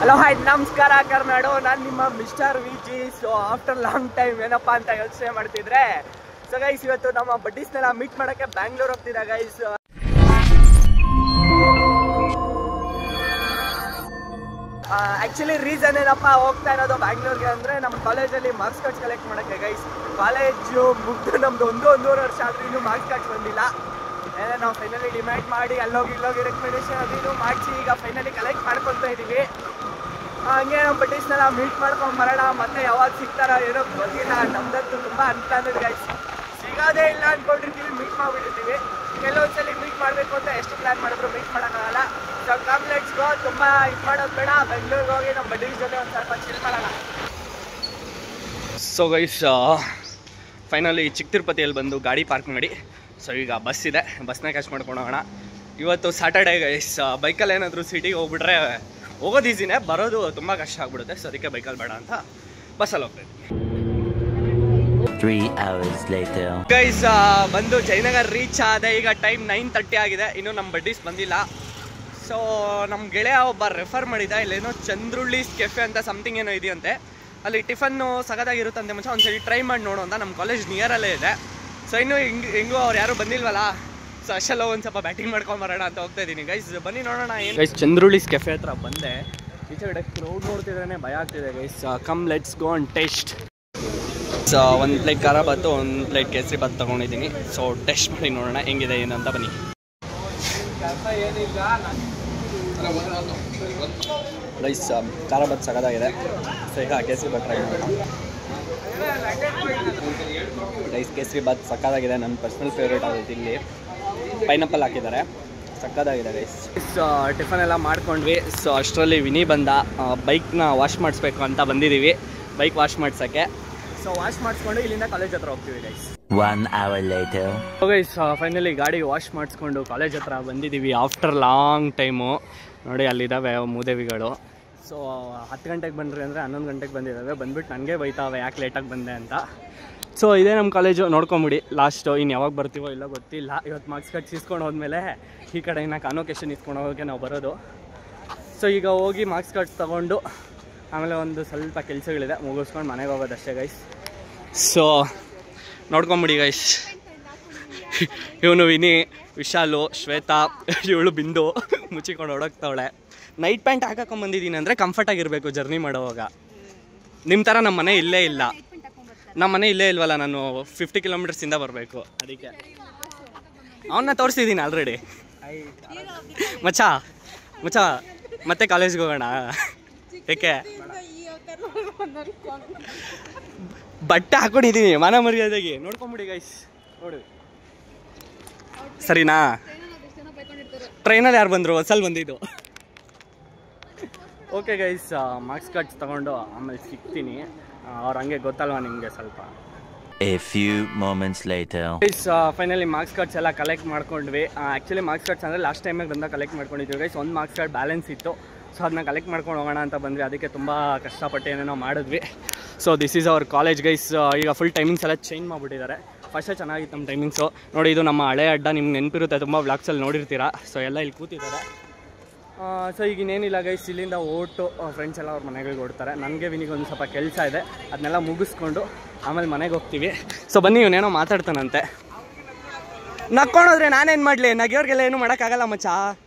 Hello hi ನಮಸ್ಕಾರ ಕರ್ನಾಡು, ನಾನು ನಿಮ್ಮ mister V G. So after long time ಏನಪ್ಪ ಅಂತ ಯೋಚನೆ ಮಾಡ್ತಿದ್ರೆ, ಸೊ ಗೈಸ್ ಇವತ್ತು ನಮ್ಮ ಬಡ್ಡೀಸ್ನೆಲ್ಲ ಮೀಟ್ ಮಾಡೋಕ್ಕೆ ಬ್ಯಾಂಗ್ಳೂರ್ ಹೋಗ್ತಿದ್ದೆ ಗೈಸ್. ಆ್ಯಕ್ಚುಲಿ ರೀಸನ್ ಏನಪ್ಪ ಹೋಗ್ತಾ ಇರೋದು ಬ್ಯಾಂಗ್ಳೂರ್ಗೆ ಅಂದರೆ ನಮ್ಮ ಕಾಲೇಜಲ್ಲಿ ಮಾರ್ಕ್ಸ್ ಕಾರ್ಡ್ಸ್ ಕಲೆಕ್ಟ್ ಮಾಡೋಕ್ಕೆ ಗೈಸ್. ಕಾಲೇಜು ಮುಗ್ದು ನಮ್ಮದು ಒಂದೂವರೆ ವರ್ಷ ಆದರೂ ಇನ್ನೂ ಮಾರ್ಕ್ಸ್ ಕಾರ್ಡ್ಸ್ ಬಂದಿಲ್ಲ. ನಾವು ಫೈನಲಿ ಡಿಮ್ಯಾಂಡ್ ಮಾಡಿ ಅಲ್ಲೋಗಿ ರೆಕಮೆಂಡೇಶನ್ ಅದು ಮಾಡಿಸಿ ಈಗ ಫೈನಲಿ ಕಲೆಕ್ಟ್ ಮಾಡ್ಕೊತಾ ಇದ್ದೀವಿ. ಹಂಗೆ ನಮ್ಮ ಬಡ್ಡೀಸ್ನೆಲ್ಲ ಮೀಟ್ ಮಾಡ್ಕೊಂಡು ಬರೋಣ. ಮತ್ತೆ ಯಾವಾಗ ಸಿಗ್ತಾರೋ ಏನೋ ಗೊತ್ತಿಲ್ಲ. ನಮ್ದಂತೂ ತುಂಬ ಅನ್ಕೊಂಡಿದ್ದು ಗೈಸ್, ಸಿಗೋದೇ ಇಲ್ಲ ಅಂದ್ಕೊಂಡಿರ್ತೀವಿ, ಮೀಟ್ ಮಾಡಿಬಿಟ್ಟಿರ್ತೀವಿ. ಕೆಲವೊಂದ್ಸಲಿ ಮೀಟ್ ಮಾಡಬೇಕು ಅಂತ ಎಷ್ಟು ಪ್ಲ್ಯಾನ್ ಮಾಡಿದ್ರು ಮೀಟ್ ಮಾಡೋಕ್ಕಾಗಲ್ಲ. So come let's go. ತುಂಬ ಇದು ಮಾಡೋದು ಬೇಡ, ಬೆಂಗಳೂರಿಗೆ ಹೋಗಿ ನಮ್ಮ ಬಡ್ಡೀಸ್ ಜೊತೆ ಒಂದು ಸ್ವಲ್ಪ ಚಿಲ್ ಮಾಡೋಣ. ಸೊ ಗೈಸ್ ಫೈನಲಿ ಚಿಕ್ಕ ತಿರುಪತಿಯಲ್ಲಿ ಬಂದು ಗಾಡಿ ಪಾರ್ಕ್ ಮಾಡಿ, ಸೊ ಈಗ ಬಸ್ ಇದೆ, ಬಸ್ನ ಕ್ಯಾಚ್ ಮಾಡ್ಕೊಂಡು ಹೋಗೋಣ. ಇವತ್ತು ಸ್ಯಾಟರ್ಡೇ ಗೈಸ್. ಬೈಕಲ್ಲಿ ಏನಾದರೂ ಸಿಟಿಗೆ ಹೋಗ್ಬಿಟ್ರೆ ಹೋಗೋದು ಈಸಿನೇ, ಬರೋದು ತುಂಬ ಕಷ್ಟ ಆಗ್ಬಿಡುತ್ತೆ. ಸೊ ಅದಕ್ಕೆ ಬೈಕಲ್ಲಿ ಬೇಡ ಅಂತ ಬಸ್ಸಲ್ಲಿ ಹೋಗ್ತೇವೆ. 3 hours later ಗೈಸ್ ಬಂದು ಜಯನಗರ್ ರೀಚ್ ಆದ. ಈಗ ಟೈಮ್ 9:30 ಆಗಿದೆ, ಇನ್ನೂ ನಮ್ಮ ಬಡ್ಡೀಸ್ ಬಂದಿಲ್ಲ. ಸೊ ನಮ್ಮ ಗೆಳೆಯ ಒಬ್ಬ ರೆಫರ್ ಮಾಡಿದ್ದ, ಇಲ್ಲೇನೋ ಚಂದ್ರುಳ್ಳಿಸ್ ಕೆಫೆ ಅಂತ ಸಮಥಿಂಗ್ ಏನೋ ಇದೆಯಂತೆ. ಅಲ್ಲಿ ಟಿಫನ್ನು ಸಗದಾಗಿರುತ್ತಂತೆ. ಮುಂಚೆ ಒಂದ್ಸರಿ ಟ್ರೈ ಮಾಡಿ ನೋಡು ಅಂತ. ನಮ್ಮ ಕಾಲೇಜ್ ನಿಯರಲ್ಲೇ ಇದೆ. ಸೊ ಇನ್ನೂ ಹೆಂಗೂ ಅವ್ರು ಯಾರು ಬಂದಿಲ್ವಲ್ಲ, ಸೊ ಅಷ್ಟೆಲ್ಲ ಒಂದು ಸ್ವಲ್ಪ ಬ್ಯಾಟಿಂಗ್ ಮಾಡ್ಕೊಂಬರೋಣ ಅಂತ ಹೋಗ್ತಾ ಇದ್ದೀನಿ ಗೈಸ್. ಬನ್ನಿ ನೋಡೋಣ ಏನು. ಗೈಸ್ ಚಂದ್ರುಳ್ಳಿಸ್ ಕೆಫೆ ಹತ್ರ ಬಂದೆ. ಈಚೆ ಕಡೆ ಕ್ರೌಡ್ ನೋಡ್ತಿದ್ರೆ ಭಯ ಆಗ್ತಿದೆ guys. Come let's go and taste. So ಒಂದು ಪ್ಲೇಟ್ ಖಾರ ಬಾತು, ಒಂದು ಪ್ಲೇಟ್ ಕೇಸರಿ ಬಾತ್ ತೊಗೊಂಡಿದ್ದೀನಿ. ಸೊ ಟೇಸ್ಟ್ ಮಾಡಿ ನೋಡೋಣ ಹೆಂಗಿದೆ ಏನು ಅಂತ. ಬನ್ನಿ ಗೈಸ್, ಖಾರ ಬಾತ್ ಸಗದಾಗಿದೆ. ಸೊ ಈಗ ಕೇಸರಿ ಬಾತ್ ಟ್ರೈ ಮಾಡೋಣ ಗೈಸ್. ಕೇಸರಿ ಬಾತ್ ಸಕ್ಕದಾಗಿದೆ, ನನ್ನ ಪರ್ಸ್ನಲ್ ಫೇವ್ರೇಟ್ ಆಗುತ್ತೆ. ಇಲ್ಲಿ ಪೈನಾಪಲ್ ಹಾಕಿದ್ದಾರೆ, ಸಕ್ಕದಾಗಿದೆ ಗೈಸ್. ಟಿಫನ್ ಎಲ್ಲ ಮಾಡ್ಕೊಂಡ್ವಿ. ಸೊ ಅಷ್ಟರಲ್ಲಿ ವಿನಿ ಬಂದ. ಬೈಕ್ನ ವಾಶ್ ಮಾಡಿಸ್ಬೇಕು ಅಂತ ಬಂದಿದ್ದೀವಿ, ಬೈಕ್ ವಾಶ್ ಮಾಡ್ಸೋಕ್ಕೆ. ಸೊ ವಾಶ್ ಮಾಡಿಸ್ಕೊಂಡು ಇಲ್ಲಿಂದ ಕಾಲೇಜ್ ಹತ್ರ ಹೋಗ್ತೀವಿ guys. 1 hour later guys finally ಗಾಡಿ ವಾಶ್ ಮಾಡಿಸ್ಕೊಂಡು ಕಾಲೇಜ್ ಹತ್ರ ಬಂದಿದ್ದೀವಿ ಆಫ್ಟರ್ ಲಾಂಗ್ ಟೈಮು. ನೋಡಿ ಅಲ್ಲಿದ್ದಾವೆ ಮೂದೇವಿಗಳು. ಸೊ 10 ಗಂಟೆಗೆ ಬಂದ್ರಿ ಅಂದರೆ 11 ಗಂಟೆಗೆ ಬಂದಿದ್ದಾವೆ. ಬಂದ್ಬಿಟ್ಟು ನನಗೆ ಬೈತಾವೆ ಯಾಕೆ ಲೇಟಾಗಿ ಬಂದೆ ಅಂತ. ಸೊ ಇದೇ ನಮ್ಮ ಕಾಲೇಜು, ನೋಡ್ಕೊಂಬಿಡಿ. ಲಾಸ್ಟು ಇನ್ನು ಯಾವಾಗ ಬರ್ತೀವೋ ಇಲ್ಲ ಗೊತ್ತಿಲ್ಲ. ಇವತ್ತು ಮಾರ್ಕ್ಸ್ ಕಾರ್ಡ್ಸ್ ಇಸ್ಕೊಂಡು ಹೋದ್ಮೇಲೆ ಈ ಕಡೆಯಿಂದ ಕಾನ್ವೊಕೇಶನ್ ಇಸ್ಕೊಂಡು ಹೋಗೋಕ್ಕೆ ನಾವು ಬರೋದು. ಸೊ ಈಗ ಹೋಗಿ ಮಾರ್ಕ್ಸ್ ಕಾರ್ಡ್ಸ್ ತೊಗೊಂಡು ಆಮೇಲೆ ಒಂದು ಸ್ವಲ್ಪ ಕೆಲಸಗಳಿದೆ, ಮುಗಿಸ್ಕೊಂಡು ಮನೆಗೆ ಹೋಗೋದಷ್ಟೇ ಗೈಸ್. ಸೊ ನೋಡ್ಕೊಂಬಿಡಿ ಗೈಸ್. ಇವನು ವಿನಿ, ವಿಶಾಲು, ಶ್ವೇತಾ, ಇವಳು ಬಿಂದು ಮುಚ್ಚಿಕೊಂಡು ಹೊಡೋಗ್ತಾವಳೆ. ನೈಟ್ ಪ್ಯಾಂಟ್ ಹಾಕೊಂಬಂದಿದ್ದೀನಿ ಅಂದರೆ ಕಂಫರ್ಟಾಗಿರಬೇಕು ಜರ್ನಿ ಮಾಡೋವಾಗ. ನಿಮ್ಮ ಥರ ನಮ್ಮ ಮನೆ ಇಲ್ಲೇ ಇಲ್ಲ, ನಮ್ಮ ಮನೆ ಇಲ್ಲೇ ಇಲ್ವಲ್ಲ, ನಾನು 50 ಕಿಲೋಮೀಟರ್ಸಿಂದ ಬರಬೇಕು. ಅದಕ್ಕೆ ಅವನ್ನ ತೋರಿಸಿದ್ದೀನಿ ಆಲ್ರೆಡಿ. ಮಚ್ಚಾ ಮತ್ತೆ ಕಾಲೇಜ್ಗೆ ಹೋಗೋಣ. ಏಕೆ ಬಟ್ಟೆ ಹಾಕೊಂಡಿದ್ದೀನಿ ಮಾನ ಮರ್ಯಾದೆಗೆ. ನೋಡ್ಕೊಂಬಿಡಿ ಗೈಸ್, ನೋಡಿ ಸರಿನಾ. ಟ್ರೈನಲ್ಲಿ ಯಾರು ಬಂದರು, ಬಸ್ಸಲ್ಲಿ ಬಂದಿದ್ದು. ಓಕೆ ಗೈಸ್, ಮಾರ್ಕ್ಸ್ ಕಾರ್ಡ್ಸ್ ತೊಗೊಂಡು ಆಮೇಲೆ ಸಿಗ್ತೀನಿ. ಅವ್ರು ಹಂಗೆ ಗೊತ್ತಲ್ವ ನಿಮಗೆ ಸ್ವಲ್ಪ. A few moments later guys finally marks cards ಎಲ್ಲ ಕಲೆಕ್ಟ್ ಮಾಡ್ಕೊಂಡ್ವಿ. ಆ್ಯಕ್ಚುಲಿ ಮಾರ್ಕ್ಸ್ ಕಾರ್ಡ್ಸ್ ಅಂದರೆ ಲಾಸ್ಟ್ ಟೈಮಿಗೆ ಬಂದಾಗ ಕಲೆಕ್ಟ್ ಮಾಡ್ಕೊಂಡಿದ್ವಿ ಗೈಸ್. ಒಂದು ಮಾರ್ಕ್ಸ್ ಕಾರ್ಡ್ ಬ್ಯಾಲೆನ್ಸ್ ಇತ್ತು, ಸೊ ಅದನ್ನ ಕಲೆಕ್ಟ್ ಮಾಡ್ಕೊಂಡು ಹೋಗೋಣ ಅಂತ ಬಂದ್ವಿ. ಅದಕ್ಕೆ ತುಂಬ ಕಷ್ಟಪಟ್ಟು ಏನೇನೋ ಮಾಡಿದ್ವಿ. So this is our college guys. ಈಗ ಫುಲ್ ಟೈಮಿಂಗ್ಸ್ ಎಲ್ಲ ಚೇಂಜ್ ಮಾಡಿಬಿಟ್ಟಿದ್ದಾರೆ. ಫಸ್ಟೇ ಚೆನ್ನಾಗಿತ್ತು ನಮ್ಮ ಟೈಮಿಂಗ್ಸು. ನೋಡಿ ಇದು ನಮ್ಮ ಹಳೆ ಅಡ್ಡ, ನಿಮ್ಗೆ ನೆನಪಿರುತ್ತೆ, ತುಂಬ ವ್ಲಾಗ್ಸಲ್ಲಿ ನೋಡಿರ್ತೀರಾ. ಸೊ ಎಲ್ಲ ಇಲ್ಲಿ ಕೂತಿದ್ದಾರೆ. ಸೊ ಈಗ ಇನ್ನೇನಿಲ್ಲ ಗೈಸ್, ಇಲ್ಲಿಂದ ಓಟು ಫ್ರೆಂಡ್ಸ್ ಎಲ್ಲ ಅವ್ರ ಮನೆಗಳಿಗೆ ಓಡ್ತಾರೆ. ನನಗೆ ವಿನಿಗೊಂದು ಸ್ವಲ್ಪ ಕೆಲಸ ಇದೆ, ಅದನ್ನೆಲ್ಲ ಮುಗಿಸ್ಕೊಂಡು ಆಮೇಲೆ ಮನೆಗೆ ಹೋಗ್ತೀವಿ. ಸೊ ಬನ್ನಿ, ಇವನೇನೋ ಮಾತಾಡ್ತಾನಂತೆ. ನಕ್ಕೊಂಡೋದ್ರೆ ನಾನೇನು ಮಾಡಲಿ, ನಗಿಯೋರಿಗೆಲ್ಲ ಏನೂ ಮಾಡೋಕ್ಕಾಗಲ್ಲ ಮಚ್ಚಾ.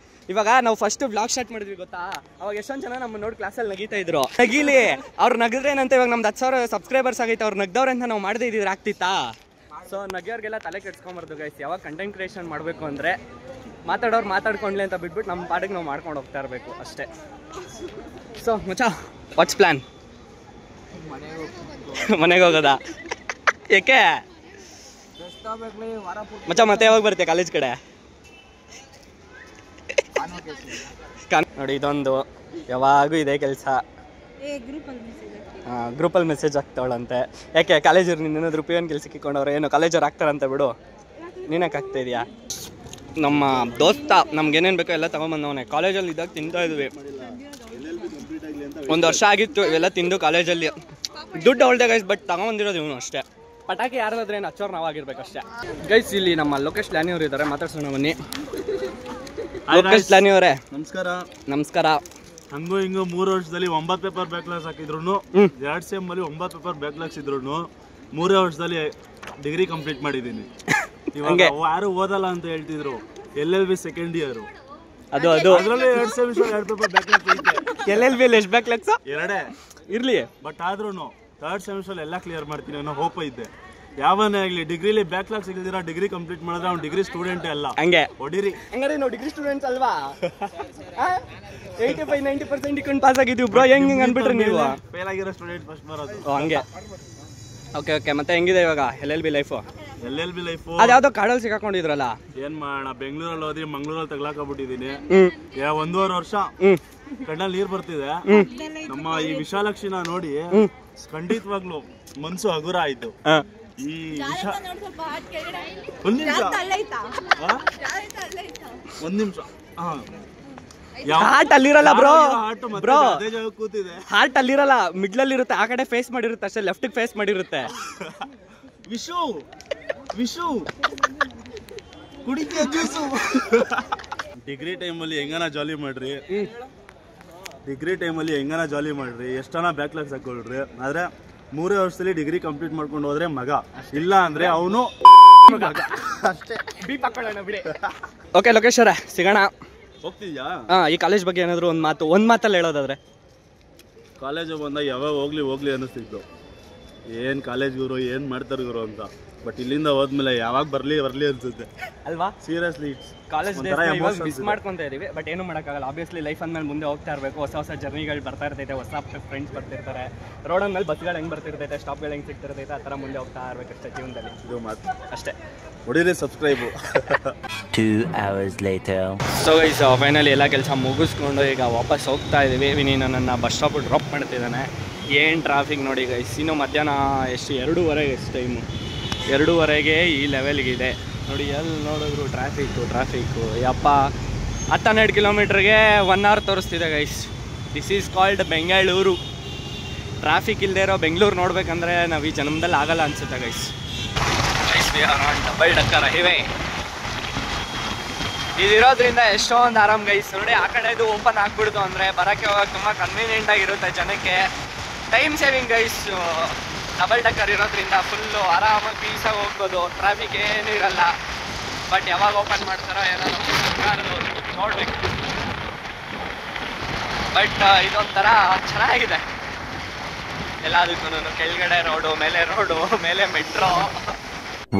ಇವಾಗ ನಾವು ಫಸ್ಟ್ ಬ್ಲಾಗ್ ಸ್ಟಾರ್ಟ್ ಮಾಡಿದ್ವಿ ಗೊತ್ತಾ, ಅವಾಗ ಎಷ್ಟೊಂದು ಜನ ನಮ್ಮ ನೋಡಿ ಕ್ಲಾಸಲ್ಲಿ ನಗೀತಾ ಇದ್ರು. ನಗೀಲಿ, ಅವ್ರು ನಗಿದ್ರೇನಂತ ಇವಾಗ ನಮ್ದು 10,000 ಸಬ್ಸ್ಕ್ರೈಬರ್ಸ್ ಆಗೈತೆ. ಅವ್ರು ನಗ್ದವ್ರೆ ಅಂತ ನಾವು ಮಾಡದೇ ಇದ್ದಿದ್ರೆ ಆಗ್ತಿತ್ತಾ? ಸೊ ನಗಿಯೋರಿಗೆಲ್ಲ ತಲೆ ಕೆಡ್ಸ್ಕೊಂಬಾರ್ದು ಗೈಸ್. ಯಾವಾಗ ಕಂಟೆಂಟ್ ಕ್ರಿಯೇಷನ್ ಮಾಡಬೇಕು ಅಂದರೆ ಮಾತಾಡೋರು ಮಾತಾಡ್ಕೊಂಡ್ಲಿ ಅಂತ ಬಿಟ್ಬಿಟ್ಟು ನಮ್ಮ ಪಾಡಿಗೆ ನಾವು ಮಾಡ್ಕೊಂಡು ಹೋಗ್ತಾ ಇರಬೇಕು ಅಷ್ಟೇ. ಸೊ ಮಚ್ಚಾ, ವಾಟ್ಸ್ ಪ್ಲ್ಯಾನ್? ಮನೆಗೆ ಹೋಗೋದಾ? ಏಕೆ ಮಚ್ಚಾ? ಮತ್ತೆ ಯಾವಾಗ ಬರ್ತೀಯ ಕಾಲೇಜ್ ಕಡೆ? ನೋಡಿ ಇದೊಂದು ಯಾವಾಗೂ ಇದೆ ಕೆಲಸ. ಗ್ರೂಪಲ್ಲಿ ಮೆಸೇಜ್ ಆಗ್ತಾವಳಂತೆ. ಯಾಕೆ ಕಾಲೇಜವ್ರು ನಿನ್ನೇನಾದ್ರು ಪಿ.ಎನ್ ಕೆಲಸಕ್ಕೆ ಇಕ್ಕೊಂಡವ್ರು ಏನೋ ಕಾಲೇಜವ್ರು ಆಗ್ತಾರಂತೆ. ಬಿಡು, ನೀನಕ್ಕೆ ಆಗ್ತಾ ಇದೆಯಾ? ನಮ್ಮ ದೋಸ್ತ ನಮ್ಗೇನೇನು ಬೇಕೋ ಎಲ್ಲ ತೊಗೊಂಬಂದವನೇ. ಕಾಲೇಜಲ್ಲಿ ಇದ್ದಾಗ ತಿಂತಾ ಇದ್ವಿ, 1 ವರ್ಷ ಆಗಿತ್ತು ಇವೆಲ್ಲ ತಿಂದು ಕಾಲೇಜಲ್ಲಿ. ದುಡ್ಡು ಅವಳ್ದೆ ಗೈಸ್, ಬಟ್ ತೊಗೊಂಬಂದಿರೋದು ಇವನು ಅಷ್ಟೇ. ಪಟಾಕಿ ಯಾರಾದ್ರೆ ಏನು ಹಚ್ಚೋರು ನಾವಾಗಿರ್ಬೇಕಷ್ಟೇ ಗೈಸ್. ಇಲ್ಲಿ ನಮ್ಮ ಲೋಕೇಶ್ ಲಾನಿ ಅವರು ಇದ್ದಾರೆ, ಮಾತಾಡ್ಸೋಣ ಬನ್ನಿ. ಲೋಕೇಶ್ ಲಾನಿ ಅವರೇ ನಮಸ್ಕಾರ. ನಮಸ್ಕಾರ. ಹಂಗೂ ಹಿಂಗೂ 3 ವರ್ಷದಲ್ಲಿ 9 ಪೇಪರ್ ಬ್ಯಾಕ್ಲಾಗ್ಸ್ ಹಾಕಿದ್ರು 2 ಸೆಮ್ ಅಲ್ಲಿ 9 ಪೇಪರ್ ಬ್ಯಾಕ್ಲಾಗ್ಸ್ ಇದ್ರು 3 ವರ್ಷದಲ್ಲಿ ಡಿಗ್ರಿ ಕಂಪ್ಲೀಟ್ ಮಾಡಿದ್ದೀನಿ. ಇವಾಗ ಯಾರು ಓದಲ್ಲ ಅಂತ ಹೇಳ್ತಿದ್ರು. LLB ಸೆಕೆಂಡ್ ಇಯರ್ ಅದು ಅದರಲ್ಲಿ 2 ಸೆಮಿಸ್ಟರ್ 2 ಪೇಪರ್ ಬ್ಯಾಕ್ಲಾಗ್ಸ್ ಐತೆ. LLB ಎಷ್ಟು ಬ್ಯಾಕ್ಲಾಗ್ಸ್? 2 ಇರ್ಲಿ. ಬಟ್ ಆದ್ರೂ 3rd ಸೆಮಿಸ್ಟರ್ ಎಲ್ಲ ಕ್ಲಿಯರ್ ಮಾಡ್ತೀನಿ ಅನ್ನೋ ಹೋಪ್ ಐತೆ. ಯಾವನೇ ಆಗ್ಲಿ ಡಿಗ್ರಿಲಿ ಬ್ಯಾಕ್ಲಾಗ್ ಸಿಗದಿರಾ ಡಿಗ್ರಿ ಕಂಪ್ಲೀಟ್ ಮಾಡಿದ್ರೆ ಅವ್ನು ಡಿಗ್ರಿ ಸ್ಟೂಡೆಂಟೇ ಅಲ್ಲ. ಹಂಗೆ ಹೊಡಿರಿ. ಹಂಗಾರೆ ನಾವು ಡಿಗ್ರಿ ಸ್ಟೂಡೆಂಟ್ಸ್ ಅಲ್ವಾ? 85-90% ಇಟ್ಕೊಂಡು ಪಾಸ್ ಆಗಿದ್ದೀವಿ ಬ್ರೋ. ಹೆಂಗೆ ಅನ್ಬಿಟ್ರಿ ನೀವು? ಫೇಲ್ ಆಗಿರೋ ಸ್ಟೂಡೆಂಟ್ ಫಸ್ಟ್ ಬರೋದು. ಹಂಗೆ. ಓಕೆ ಮತ್ತೆ ಹೆಂಗಿದೆ ಇವಾಗ LLB ಲೈಫು? LLB ಲೈಫು ಅದ್ಯಾವುದೋ ಕಾಡಲ್ಲಿ ಸಿಕ್ಕಾಕೊಂಡಿದ್ರಲ್ಲ, ಏನ್ ಮಾಡೋಣ, ಬೆಂಗಳೂರಲ್ಲಿ ಹೋದ್ರಿ ಮಂಗಳೂರಲ್ಲಿ ತಗ್ಲಾಕಬಿಟ್ಟಿದೀನಿ. 1.5 ವರ್ಷ ಕಣ್ಣಲ್ಲಿ ನೀರ್ ಬರ್ತಿದೆ. ನಮ್ಮ ಈ ವಿಶಾಲಾಕ್ಷಿನ ನೋಡಿ ಖಂಡಿತವಾಗ್ಲು ಮನ್ಸು ಹಗುರ ಆಯ್ತು. ಈ ಒಂದ್ ನಿಮಿಷ ಹಾರ್ಟ್ ಅಲ್ಲಿರಲ್ಲ ಬ್ರೋ. ಅದೇ ಜಾಗ ಕೂತಿದೆ. ಹಾರ್ಟ್ ಅಲ್ಲಿರಲ್ಲ, ಮಿಡ್ಲಲ್ಲಿ ಇರುತ್ತೆ. ಆ ಕಡೆ ಫೇಸ್ ಮಾಡಿರುತ್ತೆ ಅಷ್ಟೇ, ಲೆಫ್ಟ್ ಫೇಸ್ ಮಾಡಿರುತ್ತೆ. ವಿಶು ಕುಡಿಕೆ ಜ್ಯೂಸು. ಡಿಗ್ರಿ ಟೈಮಲ್ಲಿ ಹೆಂಗನ ಜಾಲಿ ಮಾಡ್ರಿ, ಎಷ್ಟನ ಬ್ಯಾಕ್ಲಾಗ್ಸ್ ಹಾಕೊಳ್ರಿ. ಆದ್ರೆ 3 ವರ್ಷದಲ್ಲಿ ಡಿಗ್ರಿ ಕಂಪ್ಲೀಟ್ ಮಾಡ್ಕೊಂಡು ಹೋದ್ರೆ ಮಗ, ಇಲ್ಲ ಅಂದ್ರೆ ಅವನು ಅಷ್ಟೇ. ಓಕೆ ಲೋಕೇಶ್ವರ ಸಿಗೋಣ. ಹೋಗ್ತಿದ್ಯಾ? ಈ ಕಾಲೇಜ್ ಬಗ್ಗೆ ಏನಾದ್ರು ಒಂದ್ ಮಾತಲ್ಲಿ ಹೇಳೋದಾದ್ರೆ? ಕಾಲೇಜ್ ಬಂದಾಗ ಯಾವಾಗ ಹೋಗ್ಲಿ ಅನ್ನಿಸ್ತಿತ್ತು. ಏನ್ ಕಾಲೇಜ್ ಗುರು, ಏನ್ ಮಾಡ್ತಾರೆ ಗುರು ಅಂತ. ಬಟ್ ಇಲ್ಲಿಂದ ಹೋದ್ಮೇಲೆ ಯಾವಾಗ ಬರ್ಲಿ ಅನ್ಸುತ್ತೆ ಅಲ್ವಾ? ಸೀರಿಯಸ್ಲಿ ಕಾಲೇಜ್ ಮಿಸ್ ಮಾಡ್ಕೊಂತ ಇದೀವಿ. ಬಟ್ ಏನು ಮಾಡೋಕ್ಕಾಗಲ್ಲ. ಆಬ್ವಿಯಸ್ಲಿ ಲೈಫ್ ಅಂದ್ಮೇಲೆ ಮುಂದೆ ಹೋಗ್ತಾ ಇರಬೇಕು. ಹೊಸ ಜರ್ನಿಗಳು ಬರ್ತಾ ಇರ್ತೈತೆ, ಹೊಸ ಫ್ರೆಂಡ್ಸ್ ಬರ್ತಿರ್ತಾರೆ. ರೋಡ್ ಅಂದ್ಮೇಲೆ ಬಸ್ಗಳು ಹೆಂಗೆ ಬರ್ತಿರ್ತೈತೆ, ಸ್ಟಾಪ್ಗಳು ಹೆಂಗೆ ಸಿಗ್ತಿರ್ತೈತೆ, ಆ ಥರ ಮುಂದೆ ಹೋಗ್ತಾ ಇರಬೇಕು ಅಷ್ಟೇ ಜೀವನದಲ್ಲಿ. ಇದು ಮಾತು ಅಷ್ಟೇ. ಹೊಡಿರಿ subscribe. 2 hours later. So guys finally ಎಲ್ಲ ಕೆಲಸ ಮುಗಿಸ್ಕೊಂಡು ಈಗ ವಾಪಸ್ ಹೋಗ್ತಾ ಇದ್ದೀವಿ. ವಿನಿ ನನ್ನ ಬಸ್ ಸ್ಟಾಪ್ ಡ್ರಾಪ್ ಮಾಡ್ತಿದ್ದಾನೆ. ಏನು ಟ್ರಾಫಿಕ್ ನೋಡಿ ಗೈಸ್. ಇನ್ನು ಮಧ್ಯಾಹ್ನ ಎಷ್ಟು 2:30 ಎಷ್ಟು ಟೈಮು, 2:30ಗೆ ಈ ಲೆವೆಲ್ಗಿದೆ ನೋಡಿ. ಎಲ್ಲಿ ನೋಡಿದ್ರು ಟ್ರಾಫಿಕ್ಕು. ಯಪ್ಪ 10-12 ಕಿಲೋಮೀಟ್ರಿಗೆ 1 hour ತೋರಿಸ್ತಿದೆ guys. This is called Bengaluru. Traffic ಇಲ್ಲದೆ ಇರೋ ಬೆಂಗಳೂರು ನೋಡ್ಬೇಕಂದ್ರೆ ನಾವು ಈ ಜನ್ಮದಲ್ಲಿ ಆಗಲ್ಲ ಅನ್ಸುತ್ತೆ guys. We are on double decker highway. ಇದಿರೋದ್ರಿಂದ ಎಷ್ಟೊಂದು ಆರಾಮ್ ಗೈಸ್. ನೋಡಿ ಆ ಕಡೆದು ಓಪನ್ ಆಗ್ಬಿಡ್ತು ಅಂದರೆ ಬರೋಕ್ಕೆ ಹೋಗೋಕೆ ತುಂಬ ಕನ್ವೀನಿಯೆಂಟ್ ಆಗಿರುತ್ತೆ ಜನಕ್ಕೆ. Time saving guys. Double decker ಇರೋದ್ರಿಂದ ಫುಲ್ಲು ಆರಾಮಾಗಿ ಪೀಸಾಗಿ ಹೋಗ್ಬೋದು, ಟ್ರಾಫಿಕ್ ಏನೂ ಇರಲ್ಲ. ಬಟ್ ಯಾವಾಗ ಓಪನ್ ಮಾಡ್ತಾರೋ ಏನೋ ನೋಡ್ಬೇಕು. ಬಟ್ ಇದೊಂಥರ ಚೆನ್ನಾಗಿದೆ. ಎಲ್ಲದಕ್ಕೂ ಕೆಳಗಡೆ ರೋಡು, ಮೇಲೆ metro.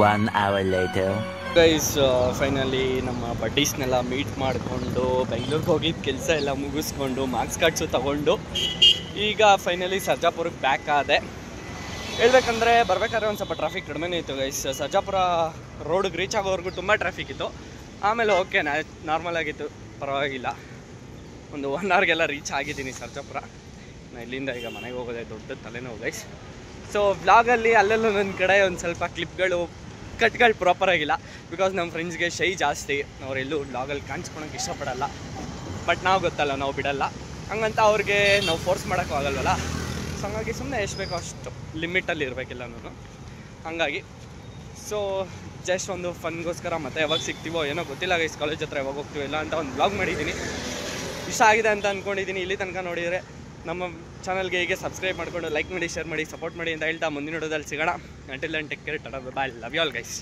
1 hour later. Guys finally ನಮ್ಮ ಬಡ್ಡೀಸ್ನೆಲ್ಲ ಮೀಟ್ ಮಾಡಿಕೊಂಡು ಬೆಂಗಳೂರಿಗೆ ಹೋಗಿದ್ದು ಕೆಲಸ ಎಲ್ಲ ಮುಗಿಸ್ಕೊಂಡು ಮಾರ್ಕ್ಸ್ ಕಾರ್ಡ್ಸು ತಗೊಂಡು ಈಗ ಫೈನಲಿ ಸರ್ಜಾಪುರಕ್ಕೆ ಬ್ಯಾಕ್ ಆದೆ. ಹೇಳ್ಬೇಕಂದ್ರೆ ಬರ್ಬೇಕಾದ್ರೆ ಒಂದು ಸ್ವಲ್ಪ ಟ್ರಾಫಿಕ್ ಕಡಿಮೆನೇ ಇತ್ತು ಗೈಸ್. ಸರ್ಜಾಪುರ ರೋಡಿಗೆ ರೀಚ್ ಆಗೋವರೆಗೂ ತುಂಬ ಟ್ರಾಫಿಕ್ ಇತ್ತು. ಆಮೇಲೆ ಓಕೆ ನಾರ್ಮಲ್ ಆಗಿತ್ತು, ಪರವಾಗಿಲ್ಲ. ಒಂದು 1 hourಗೆಲ್ಲ ರೀಚ್ ಆಗಿದ್ದೀನಿ ಸರ್ಜಾಪುರ. ನಾನು ಇಲ್ಲಿಂದ ಈಗ ಮನೆಗೆ ಹೋಗೋದೇ ದೊಡ್ಡ ತಲೆನೋವು ಗೈಸ್. ಸೊ ವ್ಲಾಗಲ್ಲಿ ಅಲ್ಲೆಲ್ಲ ನನ್ನ ಕಡೆ ಒಂದು ಸ್ವಲ್ಪ ಕ್ಲಿಪ್ಗಳು ಕಟ್ಗಳು ಪ್ರಾಪರ್ ಆಗಿಲ್ಲ. ಬಿಕಾಸ್ ನಮ್ಮ ಫ್ರೆಂಡ್ಸ್ಗೆ ಶೈ ಜಾಸ್ತಿ, ಅವರೆಲ್ಲೂ ವ್ಲಾಗಲ್ಲಿ ಕಾಣಿಸ್ಕೊಳಕ್ಕೆ ಇಷ್ಟಪಡಲ್ಲ. ಬಟ್ ನಾವು ಗೊತ್ತಲ್ಲ, ನಾವು ಬಿಡಲ್ಲ. ಹಂಗಂತ ಅವ್ರಿಗೆ ನಾವು ಫೋರ್ಸ್ ಮಾಡೋಕ್ಕೂ ಆಗಲ್ವಲ್ಲ. ಸೊ ಹಂಗಾಗಿ ಸುಮ್ಮನೆ ಎಷ್ಟು ಬೇಕೋ ಅಷ್ಟು ಲಿಮಿಟಲ್ಲಿ ಇರಬೇಕಿಲ್ಲ ನಾನು. ಹಾಗಾಗಿ ಸೊ ಜಸ್ಟ್ ಒಂದು ಫನ್ಗೋಸ್ಕರ ಮತ್ತೆ ಯಾವಾಗ ಸಿಗ್ತೀವೋ ಏನೋ ಗೊತ್ತಿಲ್ಲ ಗೈಸ್. ಕಾಲೇಜ್ ಹತ್ರ ಯಾವಾಗ ಹೋಗ್ತೀವೋ ಇಲ್ಲ ಅಂತ ಒಂದು ವ್ಲಾಗ್ ಮಾಡಿದ್ದೀನಿ. ಇಷ್ಟ ಆಗಿದೆ ಅಂತ ಅಂದ್ಕೊಂಡಿದ್ದೀನಿ. ಇಲ್ಲಿ ತನಕ ನೋಡಿದರೆ ನಮ್ಮ ಚಾನಲ್ಗೆ ಹೀಗೆ ಸಬ್ಸ್ಕ್ರೈಬ್ ಮಾಡಿಕೊಂಡು ಲೈಕ್ ಮಾಡಿ, ಶೇರ್ ಮಾಡಿ, ಸಪೋರ್ಟ್ ಮಾಡಿ ಅಂತ ಹೇಳ್ತಾ ಮುಂದಿನ ವಿಡಿಯೋದಲ್ಲಿ ಸಿಗೋಣ. Until then take care, tata, bye, love you all guys.